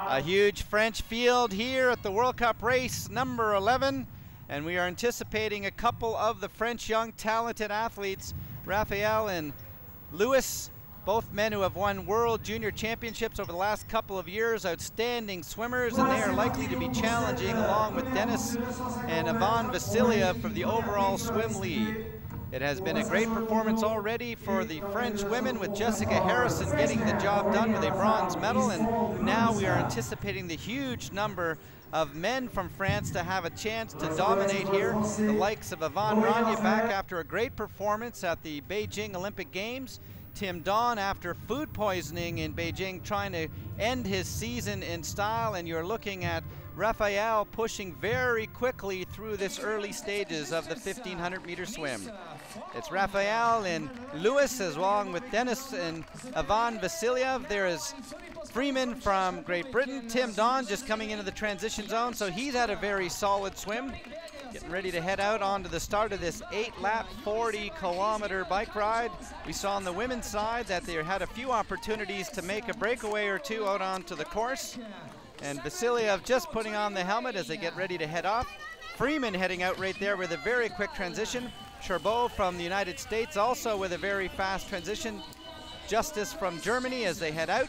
A huge French field here at the World Cup race number 11, and we are anticipating a couple of the French young talented athletes, Raphael and Louis, both men who have won World Junior Championships over the last couple of years, outstanding swimmers, and they are likely to be challenging along with Denis and Ivan Vasiliev for the overall swim lead. It has been a great performance already for the French women, with Jessica Harrison getting the job done with a bronze medal, and now we are anticipating the huge number of men from France to have a chance to dominate here. The likes of Yvan Rania back after a great performance at the Beijing Olympic Games. Tim Don after food poisoning in Beijing, trying to end his season in style, and you're looking at Raphael pushing very quickly through this early stages of the 1500-meter swim. It's Raphael and Louis along with Denis and Ivan Vasiliev. There is Freeman from Great Britain. Tim Don just coming into the transition zone, so he's had a very solid swim. Getting ready to head out onto the start of this 8-lap, 40-kilometer bike ride. We saw on the women's side that they had a few opportunities to make a breakaway or two out onto the course. And Vasiliev just putting on the helmet as they get ready to head off. Freeman heading out right there with a very quick transition. Cherbeau from the United States also with a very fast transition. Justice from Germany as they head out.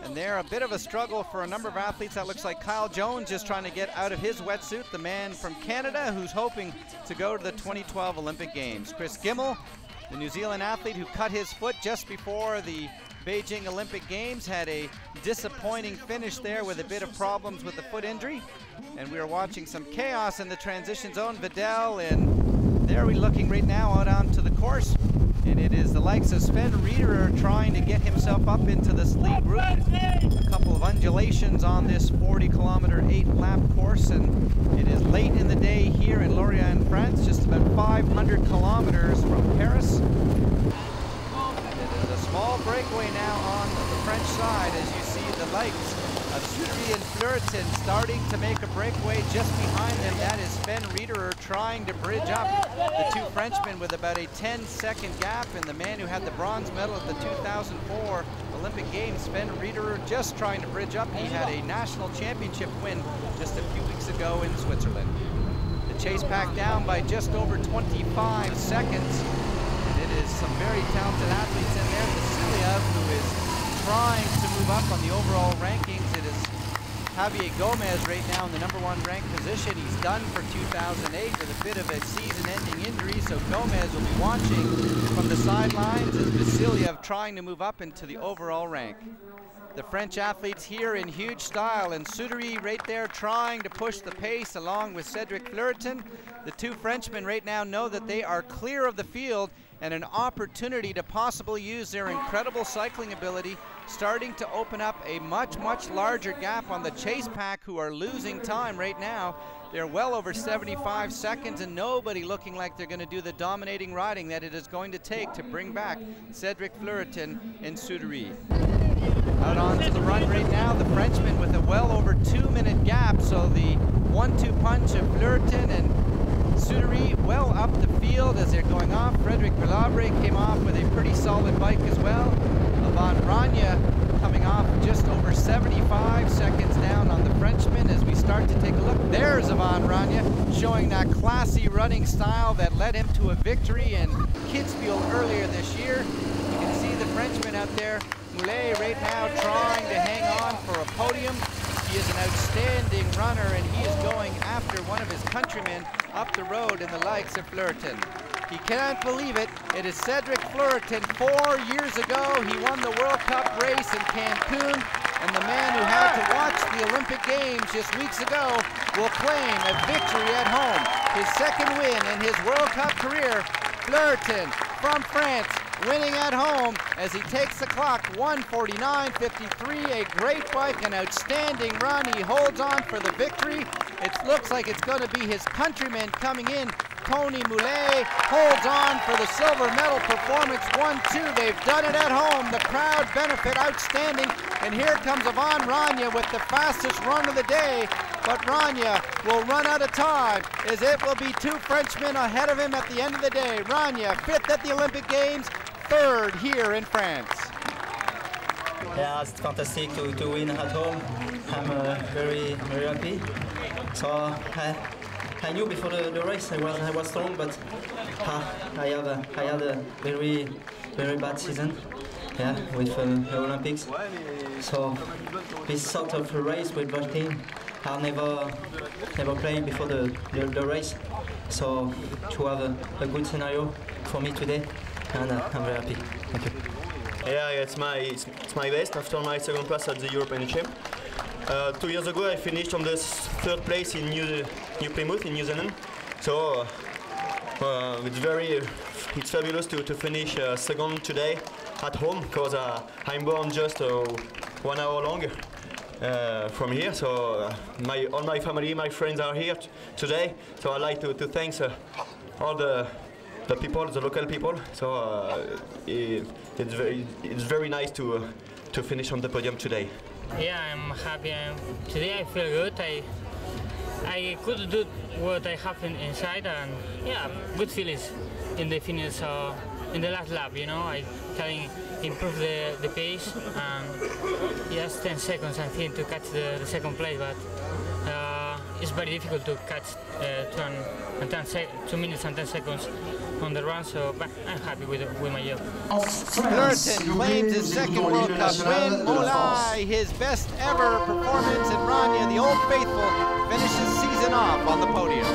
And they're a bit of a struggle for a number of athletes. That looks like Kyle Jones just trying to get out of his wetsuit, the man from Canada who's hoping to go to the 2012 Olympic Games. Chris Gimel, the New Zealand athlete who cut his foot just before the Beijing Olympic Games, had a disappointing finish there with a bit of problems with the foot injury. And we are watching some chaos in the transition zone. Vidal, and there we're looking right now out onto the course. And it is the likes of Sven Riederer trying to get himself up into this lead group. A couple of undulations on this 40-kilometer, 8-lap course, and it is late in the day here in Lorient, France, just about 500 kilometers from Paris. It is a small breakaway now on the French side as you see the likes of Cedric Fleureton starting to make a breakaway. Just behind them, that is Sven Riederer trying to bridge up the two Frenchmen with about a 10-second gap, and the man who had the bronze medal at the 2004 Olympic Games, Sven Riederer, just trying to bridge up. He had a national championship win just a few weeks ago in Switzerland. The chase pack down by just over 25 seconds, and it is some very talented athletes in there. Vasiliev, who is trying to move up on the overall rankings. It is Javier Gomez right now in the #1 ranked position. He's done for 2008 with a bit of a season-ending injury, so Gomez will be watching from the sidelines as Vasiliev trying to move up into the overall rank. The French athletes here in huge style, and Cedric right there trying to push the pace along with Cedric Fleureton. The two Frenchmen right now know that they are clear of the field, and an opportunity to possibly use their incredible cycling ability, starting to open up a much, much larger gap on the chase pack, who are losing time right now. They're well over 75 seconds, and nobody looking like they're going to do the dominating riding that it is going to take to bring back Cedric Fleureton and Cedric. Out onto the run right now, the Frenchman with a well over 2-minute gap, so the 1-2 punch of Fleureton and Cedric well up the field as they're going off. Frédéric Villabre came off with a pretty solid bike as well. Yvan Rania coming off just over 75 seconds down on the Frenchman as we start to take a look. There's Yvan Rania showing that classy running style that led him to a victory in Kitzbühel earlier this year. You can see the Frenchman out there, Moulet, right now trying to hang on for a podium. He is an outstanding runner, and he is going after one of his countrymen up the road in the likes of Fleureton. He can't believe it. It is Cedric Fleureton. 4 years ago, he won the World Cup race in Cancun, and the man who had to watch the Olympic Games just weeks ago will claim a victory at home. His second win in his World Cup career. Fleureton from France, winning at home as he takes the clock, 1:49.53, a great bike, an outstanding run. He holds on for the victory. It looks like it's going to be his countryman coming in. Tony Moulet holds on for the silver medal performance, 1-2. They've done it at home. The crowd benefit outstanding. And here comes Yvan Rania with the fastest run of the day. But Rania will run out of time as it will be two Frenchmen ahead of him at the end of the day. Rania, 5th at the Olympic Games, 3rd here in France. Yeah, it's fantastic to win at home. I'm very happy. So I knew before the race I was strong, but I had a very bad season. Yeah, with the Olympics. So this sort of race with the team, I never played before the race. So to have a good scenario for me today, and I'm very happy. Thank you. Yeah, it's my best after my second place at the European Champ. 2 years ago, I finished on the third place in New Plymouth in New Zealand. So it's fabulous to finish second today at home, because I'm born just 1 hour longer from here. So all my family, my friends are here today. So I'd like to thank all the people, the local people. So it's very nice to finish on the podium today. Yeah, I'm happy. Today I feel good. I could do what I have inside, and yeah, good feelings in the finish. In the last lap, you know, I can improve the pace, and just 10 seconds I think to catch the second place, but it's very difficult to catch 2 minutes and 10 seconds on the run, so but I'm happy with my job. Fleureton claims his second World Cup win. Molay, his best ever performance, and Rania, the Old Faithful, finishes season off on the podium.